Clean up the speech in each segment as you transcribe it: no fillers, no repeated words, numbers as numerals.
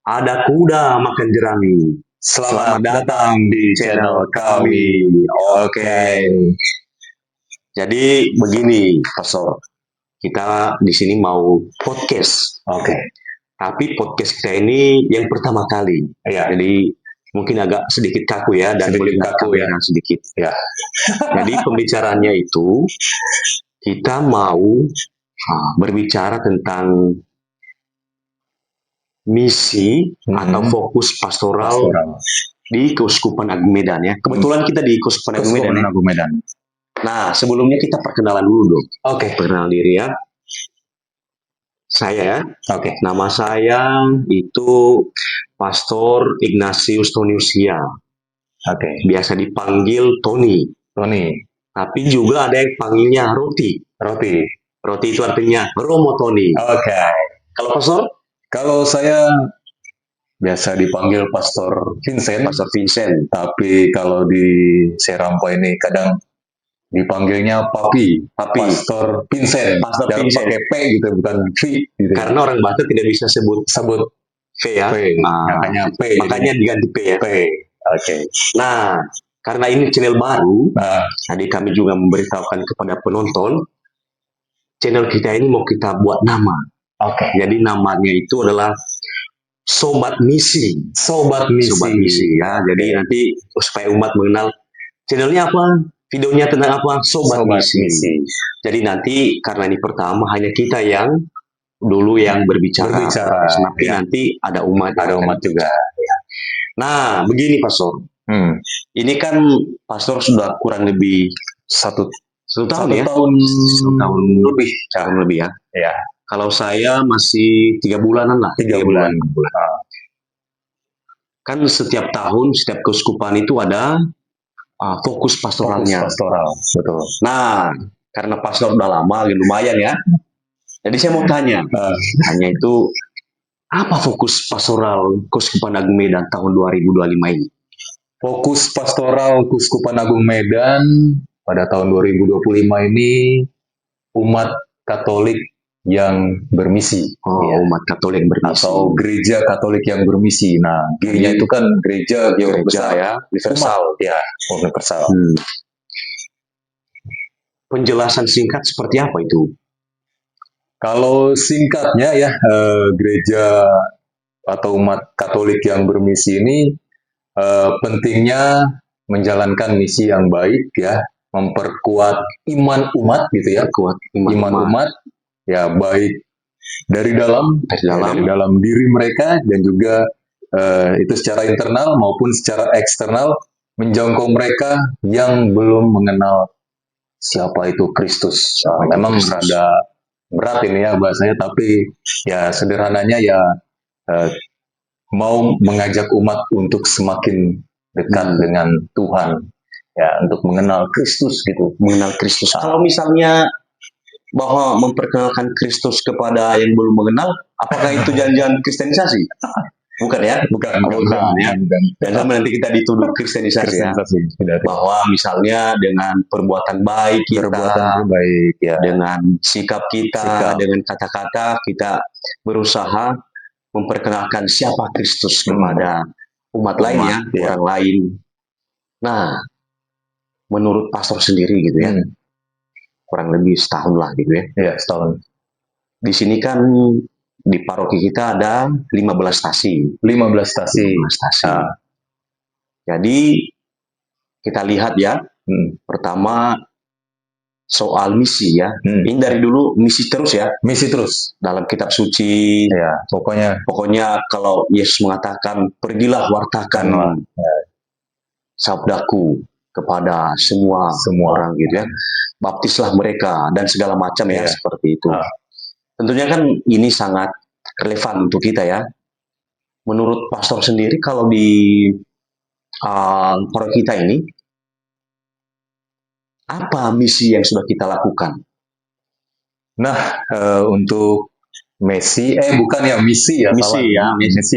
Ada kuda makan jerami. Selamat datang di channel kami. Oke. Jadi begini, Pastor. Kita di sini mau podcast. Oke. Tapi podcast kita ini yang pertama kali. Ya. Jadi mungkin agak sedikit kaku ya dan boleh kaku ya sedikit. Ya. Jadi pembicaraannya itu kita mau berbicara tentang misi atau fokus pastoral di Keuskupan Agung Medan ya. Kebetulan kita di Keuskupan Agung Medan. Nah, sebelumnya kita perkenalan dulu dong. Oke. Perkenalan diri ya. Saya ya. Oke. Nama saya itu Pastor Ignatius Toniusia. Oke. Biasa dipanggil Tony. Tapi juga ada yang panggilnya Roti. Roti itu artinya Romo Tony. Oke. Kalau Pastor? Kalau saya biasa dipanggil Pastor Vincent. Tapi kalau di Serampa ini kadang dipanggilnya Papi. Pastor Vincent. Jangan pakai P gitu, bukan V. Gitu. Karena orang Batak tidak bisa sebut V ya. Makanya P. Makanya diganti P ya. Oke. Nah, karena ini channel baru, jadi kami juga memberitahukan kepada penonton, channel kita ini mau kita buat nama. Oke. Jadi namanya itu adalah Sobat Misi ya. Jadi nanti supaya umat mengenal channelnya apa, videonya tentang apa, Sobat Misi. Jadi nanti karena ini pertama hanya kita yang dulu yang berbicara. Tapi nanti ada umat juga. Nah, begini Pastor. Ini kan Pastor sudah kurang lebih satu tahun lebih ya. Ya. Kalau saya masih 3 bulanan lah. 3 bulan. Kan setiap tahun, setiap keuskupan itu ada fokus pastoralnya. Betul. Nah, karena pastor udah lama, lumayan ya. Jadi saya mau tanya, itu apa fokus pastoral Keuskupan Agung Medan tahun 2025 ini? Fokus pastoral Keuskupan Agung Medan pada tahun 2025 ini umat Katolik yang bermisi. Umat Katolik bermisi. Atau gereja Katolik yang bermisi. Nah, G-nya itu kan gereja ya, universal. Ya, universal. Penjelasan singkat seperti apa itu? Kalau singkatnya ya, gereja atau umat Katolik yang bermisi ini pentingnya menjalankan misi yang baik ya, memperkuat iman umat gitu ya, iman umat ya, baik dari dalam diri mereka dan juga itu secara internal maupun secara eksternal, menjangkau mereka yang belum mengenal siapa itu Kristus. Memang rada berat ini ya bahasanya, tapi ya sederhananya ya mau mengajak umat untuk semakin dekat dengan Tuhan ya, untuk mengenal Kristus gitu. Kalau misalnya bahwa memperkenalkan Kristus kepada yang belum mengenal, apakah itu jangan-jangan kristenisasi? Bukan ya? Bukan ya. Dan nanti kita dituduh kristenisasi ya. Bahwa misalnya dengan perbuatan baik kita, ya. Dengan sikap kita, dengan kata-kata kita berusaha memperkenalkan siapa Kristus kepada umat lain ya, orang lain. Nah, menurut pastor sendiri gitu ya, kurang lebih setahun lah gitu ya. Iya, setahun. Di sini kan di paroki kita ada 15 stasi. 15 stasi. Jadi kita lihat ya, pertama soal misi ya. Ini dari dulu misi terus ya. Misi terus. Dalam kitab suci. Ya, pokoknya kalau Yesus mengatakan, pergilah wartakan sabdaku kepada semua orang gitu ya. Baptislah mereka dan segala macam ya, seperti itu. Tentunya kan ini sangat relevan untuk kita ya. Menurut pastor sendiri kalau di paroki kita ini, apa misi yang sudah kita lakukan? Nah, untuk misi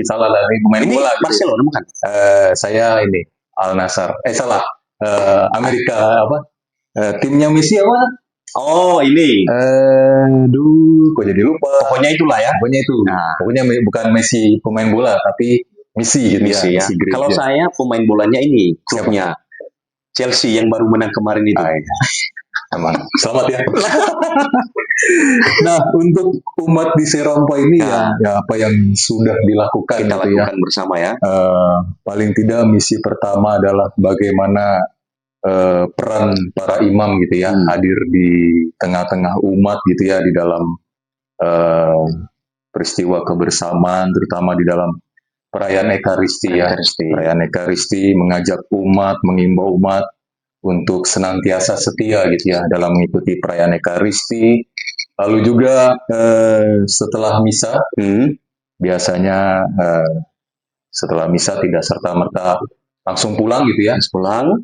salah dari pemain bola. Barcelona bukan? Saya ini Al Nassr. Amerika apa? Timnya Messi apa? Oh, ini. kok jadi lupa. Pokoknya itulah ya. Pokoknya itu. Nah. Pokoknya bukan Messi pemain bola, tapi misi gitu Misi ya. misi gereja. Kalau saya pemain bolanya ini, klubnya Chelsea yang baru menang kemarin itu. Iya. Emang selamat ya. Nah, untuk umat di Serampa ini ya apa yang sudah dilakukan Kita gitu lakukan bersama ya. Paling tidak misi pertama adalah bagaimana peran para imam gitu ya, hadir di tengah-tengah umat gitu ya, di dalam peristiwa kebersamaan, terutama di dalam perayaan Ekaristi ya. Perayaan Ekaristi mengajak umat, mengimbau umat untuk senantiasa setia gitu ya dalam mengikuti perayaan Ekaristi. Lalu juga setelah misa, biasanya setelah misa tidak serta-merta langsung pulang gitu ya. Pulang,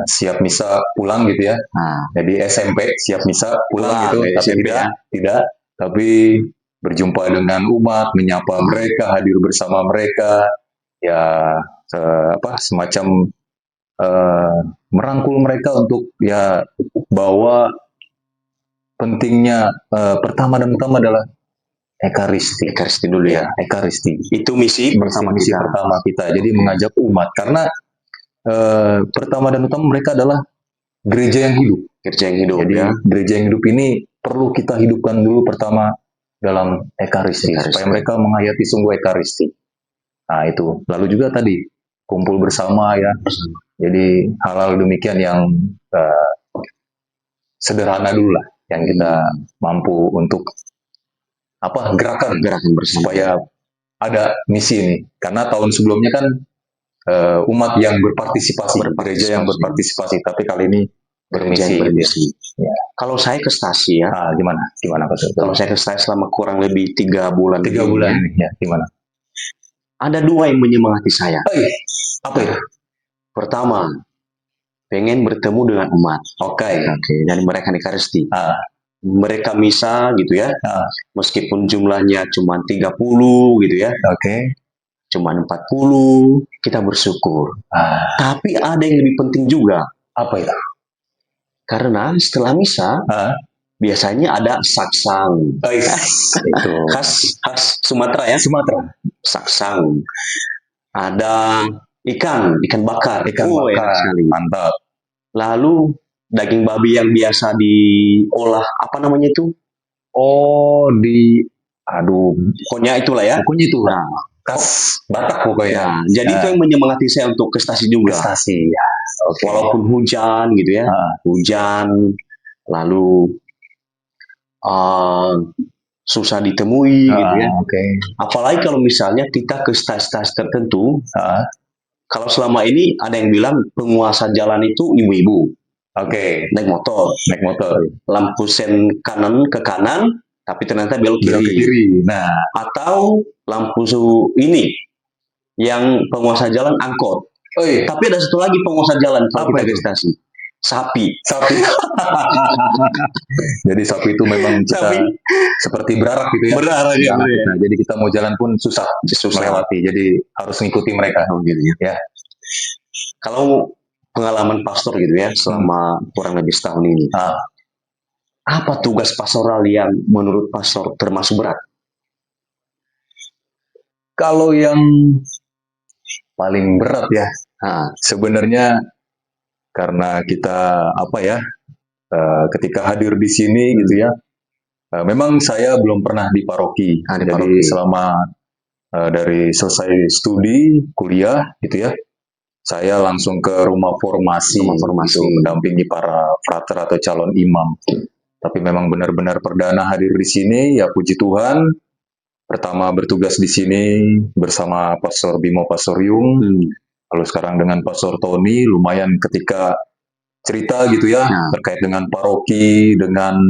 siap misa pulang gitu ya. Jadi SMP siap misa pulang gitu, tapi tidak. Tapi berjumpa dengan umat, menyapa mereka, hadir bersama mereka, ya semacam merangkul mereka untuk ya bahwa pentingnya pertama dan utama adalah Ekaristi. Ekaristi dulu ya. Ekaristi. Itu misi pertama kita. Jadi mengajak umat karena pertama dan utama mereka adalah gereja yang hidup. Gereja yang hidup. Jadi gereja yang hidup ini perlu kita hidupkan dulu pertama dalam Ekaristi. Supaya mereka menghayati sungguh Ekaristi. Nah itu. Lalu juga tadi kumpul bersama ya. Jadi hal-hal demikian yang sederhana dulu lah yang kita mampu untuk gerakan bersama supaya ada misi ini. Karena tahun sebelumnya kan umat yang berpartisipasi, gereja yang berpartisipasi, tapi kali ini bermisi. Ya. Kalau saya ke stasi ya, gimana Pak? Kalau saya ke stasi selama kurang lebih 3 bulan. 3 bulan ini ya, gimana? Ada 2 yang menyemangati saya. Apa itu? Pertama, pengen bertemu dengan umat. Oke. Dan mereka Ekaristi. Mereka misa gitu ya. Meskipun jumlahnya cuma 30 gitu ya. Cuma 40, kita bersyukur. Tapi ada yang lebih penting juga. Apa itu? Karena setelah misa, biasanya ada saksang. Itu khas Sumatera ya. Saksang. Ada ikan bakar. Sekali. Mantap. Lalu daging babi yang biasa diolah, apa namanya itu? Pokoknya itulah ya. Pokoknya itu. Khas Batak pokoknya. Jadi itu yang menyemangati saya untuk ke stasi juga. Ke stasi ya. Walaupun hujan gitu ya. Hujan, lalu susah ditemui gitu ya. Apalagi kalau misalnya kita ke stasi-stasi tertentu. Kalau selama ini ada yang bilang penguasa jalan itu ibu-ibu. Naik motor. Lampu sen kanan ke kanan, tapi ternyata belok kiri. Atau lampu ini yang penguasa jalan angkot. Tapi ada satu lagi penguasa jalan kalau kita ke stasi. Sapi. Jadi sapi itu memang kita seperti berarak gitu ya. Berarak ya. Nah, jadi kita mau jalan pun susah melewati. Jadi harus ngikuti mereka gitu ya. Kalau pengalaman pastor gitu ya selama kurang lebih setahun ini. Apa tugas pastoral yang menurut pastor termasuk berat? Kalau yang paling berat ya, sebenarnya karena kita ketika hadir di sini gitu ya, memang saya belum pernah di paroki. Jadi selama dari selesai studi kuliah gitu ya, saya langsung ke rumah formasi. Itu mendampingi para frater atau calon imam. Tapi memang benar-benar perdana hadir di sini, ya puji Tuhan. Pertama bertugas di sini bersama Pastor Bimo Pastorium, lalu sekarang dengan Pastor Tony, lumayan ketika cerita gitu ya, terkait dengan paroki, dengan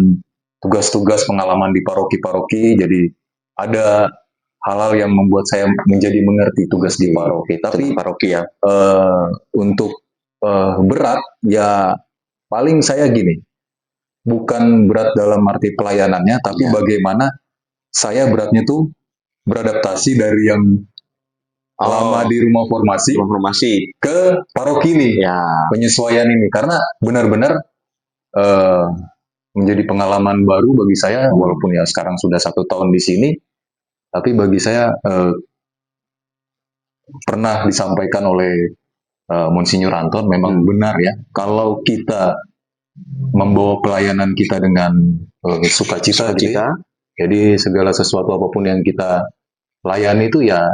tugas-tugas pengalaman di paroki-paroki, jadi ada hal-hal yang membuat saya menjadi mengerti tugas di paroki. Tapi paroki ya, untuk berat, ya paling saya gini, bukan berat dalam arti pelayanannya, tapi bagaimana saya beratnya tuh beradaptasi dari yang lama di rumah formasi ke paroki ini, penyesuaian ini, karena benar-benar menjadi pengalaman baru bagi saya, walaupun ya sekarang sudah 1 tahun di sini, tapi bagi saya pernah disampaikan oleh Monsinyur Anton, memang benar ya, kalau kita membawa pelayanan kita dengan sukacita, gitu ya. Jadi segala sesuatu apapun yang kita layani itu ya,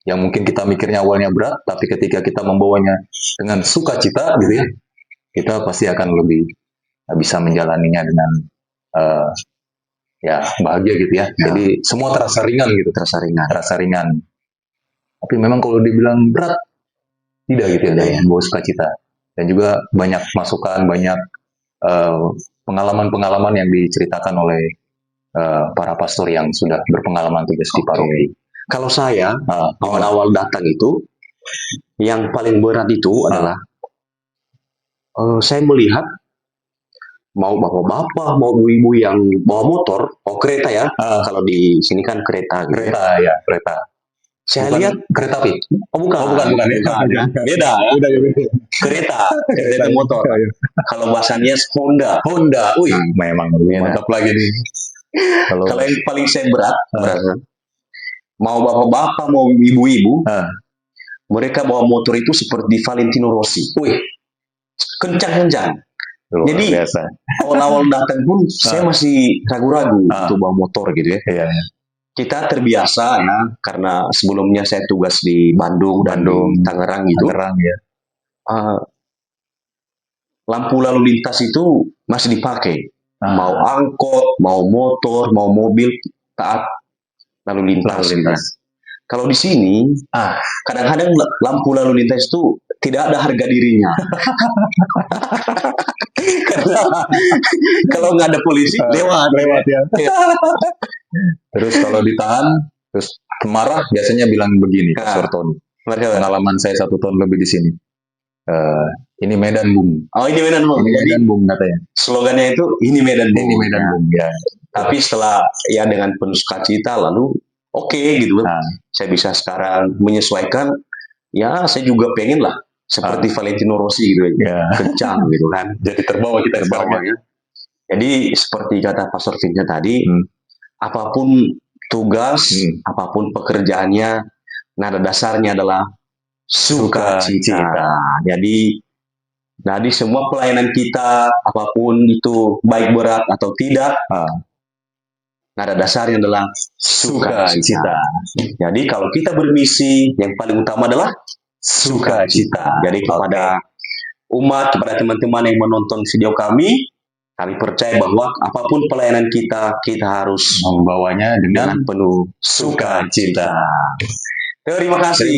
yang mungkin kita mikirnya awalnya berat, tapi ketika kita membawanya dengan sukacita, gitu ya, kita pasti akan lebih bisa menjalaninya dengan ya bahagia, gitu ya. Jadi semua terasa ringan gitu, terasa ringan. Tapi memang kalau dibilang berat, tidak gitu ya, membawa sukacita. Dan juga banyak masukan, banyak pengalaman-pengalaman yang diceritakan oleh para pastor yang sudah berpengalaman tugas di paroki. Kalau saya awal-awal datang itu, yang paling berat itu adalah saya melihat mau bapak-bapak, mau ibu-ibu yang bawa motor, kereta ya. Kalau di sini kan kereta. Gitu. Kereta. Saya Bukan lihat kereta api. Bukan. Ya. Beda. Kereta motor. Kalau bahasanya Honda. Wih, memang mantap lagi nih. Kalau yang paling saya berat, mau bapak-bapak, mau ibu-ibu, mereka bawa motor itu seperti Valentino Rossi. Wih, kencang-kencang. Jadi awal-awal datang pun saya masih ragu-ragu untuk bawa motor gitu ya. Iya. Kita terbiasa ya, karena sebelumnya saya tugas di Bandung, Tangerang gitu. Ya. Lampu lalu lintas itu masih dipakai. Mau angkot, mau motor, mau mobil, taat lalu lintas. Kalau di sini, kadang-kadang lampu lalu lintas itu tidak ada harga dirinya. Karena kalau nggak ada polisi, lewat ya. Terus kalau ditahan, terus marah, biasanya bilang begini, Pastor Tony. Pengalaman saya 1 tahun lebih di sini. Ini Medan Bung. Oh, ini Medan Bung. Ini Medan Bung katanya. Slogannya itu ini Medan Bung. Ini Medan Bung ya. Tapi setelah ya dengan penuh sukacita lalu oke, gitu kan. Saya bisa sekarang menyesuaikan. Ya saya juga pengen lah seperti Valentino Rossi gitu ya. Kencang gitu kan. Jadi terbawa kita ya. Jadi seperti kata Pastor Vincent tadi, apapun tugas, apapun pekerjaannya, nada dasarnya adalah sukacita. Jadi semua pelayanan kita, apapun itu baik berat atau tidak, nada dasarnya adalah sukacita. Jadi kalau kita bermisi, yang paling utama adalah sukacita. Jadi kepada umat, kepada teman-teman yang menonton video kami percaya bahwa apapun pelayanan kita harus membawanya dengan penuh sukacita. Terima kasih.